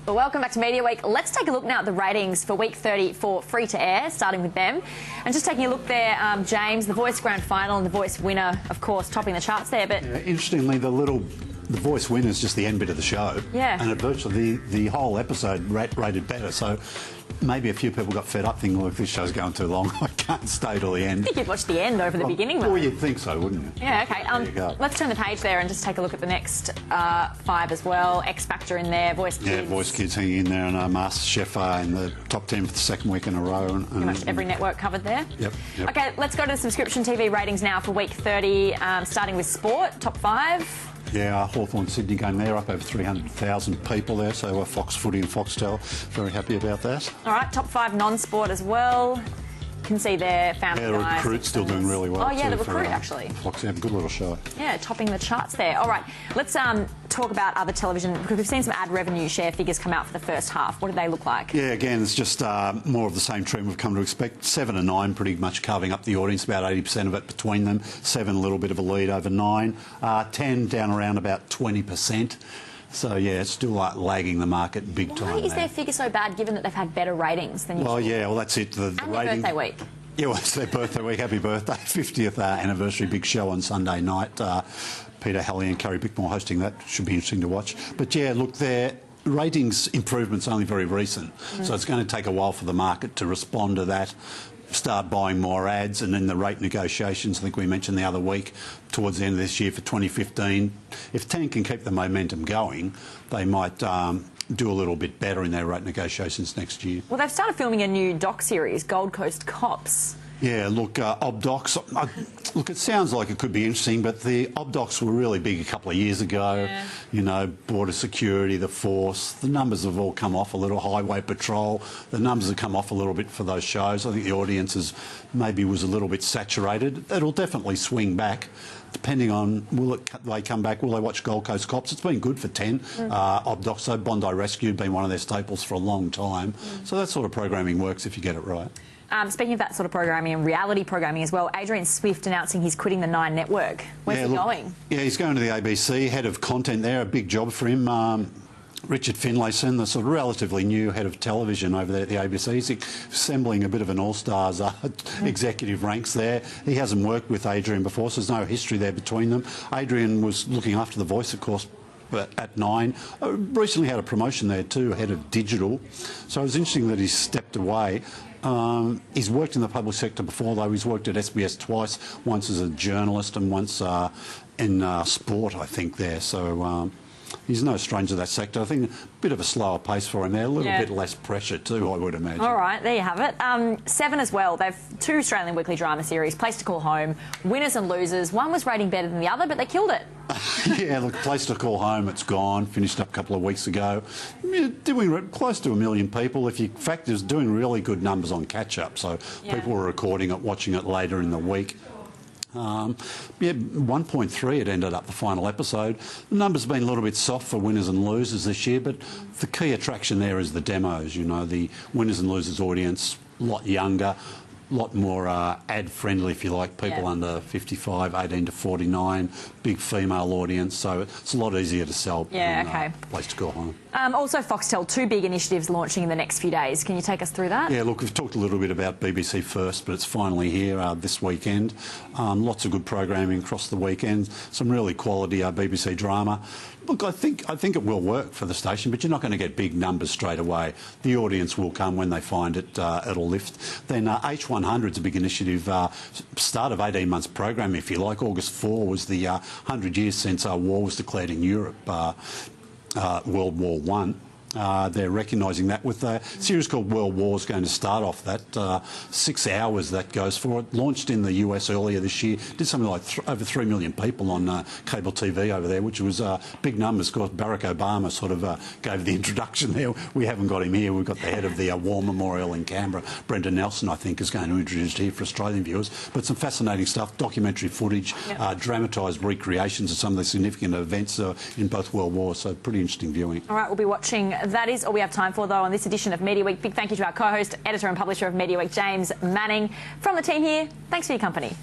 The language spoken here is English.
Well, welcome back to Media Week. Let's take a look now at the ratings for week 30 for free to air, starting with them. And just taking a look there, James, the Voice Grand Final and the Voice winner, of course, topping the charts there. But interestingly, the Voice winner is just the end bit of the show. Yeah. And it virtually the whole episode rated better. So maybe a few people got fed up thinking, look, this show's going too long. I can't stay till the end. I think you'd watch the end over the beginning, though. Well, you'd think so, wouldn't you? Yeah, OK. There you go. Let's turn the page there and just take a look at the next 5 as well. X Factor in there, Voice Kids. Yeah, Voice Kids hanging in there, and MasterChef in the top 10 for the second week in a row. And pretty much every network covered there. Yep. OK, let's go to the subscription TV ratings now for week 30, starting with sport, top 5. Yeah, Hawthorn Sydney game there, up over 300,000 people there, so Fox Footy and Foxtel, very happy about that. All right, top 5 non-sport as well. You can see there, Family Guy. Yeah, the Recruit's still doing really well. Oh, yeah, too, the Recruit, actually. Fox, yeah, good little show. Yeah, topping the charts there. All right, let's talk about other television, because we've seen some ad revenue share figures come out for the first half. What do they look like? Yeah, again, it's just more of the same trend we've come to expect. 7 and 9 pretty much carving up the audience, about 80% of it between them. 7 a little bit of a lead over 9. 10 down around about 20%. So, yeah, it's still lagging the market big time. Why is their figure so bad, given that they've had better ratings than usual? Well, yeah, well, that's it. The and rating... their birthday week. Yeah, well, it's their birthday week. Happy birthday. 50th anniversary big show on Sunday night. Peter Halley and Carrie Bickmore hosting that. Should be interesting to watch. But, yeah, look, their ratings improvement's only very recent. So it's going to take a while for the market to respond to that, start buying more ads, and then the rate negotiations, I think we mentioned the other week, towards the end of this year for 2015. If 10 can keep the momentum going, they might do a little bit better in their rate negotiations next year. Well, they've started filming a new doc series, Gold Coast Cops. Yeah, look, Obdocs, look, it sounds like it could be interesting, but the Obdocs were really big a couple of years ago. Yeah. You know, border security, the force, the numbers have all come off a little. Highway Patrol, the numbers have come off a little bit for those shows. I think the audience maybe was a little bit saturated. It'll definitely swing back. Depending on they come back, will they watch Gold Coast Cops? It's been good for 10. Obdocs, so Bondi Rescue, been one of their staples for a long time. So that sort of programming works if you get it right. Speaking of that sort of programming and reality programming as well, Adrian Swift announcing he's quitting the Nine network. Where's he going? Yeah, he's going to the ABC, head of content there, a big job for him. Richard Finlayson, the sort of relatively new head of television over there at the ABC. He's assembling a bit of an all-stars executive ranks there. He hasn't worked with Adrian before, so there's no history there between them. Adrian was looking after The Voice, of course, at 9. Recently had a promotion there too, head of digital. So it was interesting that he's stepped away. He's worked in the public sector before, though. He's worked at SBS twice, once as a journalist and once in sport, I think, there. So he's no stranger to that sector. I think a bit of a slower pace for him there, a little bit less pressure too, I would imagine. All right, there you have it. 7 as well. They've 2 Australian weekly drama series, Place to Call Home, Winners and Losers. One was rating better than the other, but they killed it. Yeah, look, Place to Call Home, it's gone, finished up a couple of weeks ago. Doing close to 1 million people. If you factor, it's doing really good numbers on catch-up, so people were recording it, watching it later in the week. 1.3 it ended up, the final episode. The numbers have been a little bit soft for Winners and Losers this year, but the key attraction there is the demos. You know, the Winners and Losers audience, a lot younger, a lot more ad-friendly, if you like, people under 55, 18 to 49, big female audience, so it's a lot easier to sell than Place to Call Home. Also, Foxtel, 2 big initiatives launching in the next few days. Can you take us through that? Yeah, look, we've talked a little bit about BBC First, but it's finally here this weekend. Lots of good programming across the weekend, some really quality BBC drama. Look, I think it will work for the station, but you're not going to get big numbers straight away. The audience will come when they find it, it'll lift. Then H100 is a big initiative, start of 18 months program, if you like. August 4 was the 100 years since war was declared in Europe, World War I. They're recognising that with a series called World Wars going to start off that 6 hours that goes for it. Launched in the US earlier this year, did something like over 3 million people on cable TV over there, which was big numbers. Of course, Barack Obama sort of gave the introduction there. We haven't got him here. We've got the head of the War Memorial in Canberra, Brendan Nelson, I think, is going to introduce it here for Australian viewers. But some fascinating stuff, documentary footage, dramatised recreations of some of the significant events in both World Wars, so pretty interesting viewing. All right, we'll be watching. That is all we have time for, though, on this edition of Media Week. Big thank you to our co-host, editor and publisher of Media Week, James Manning. From the team here, thanks for your company.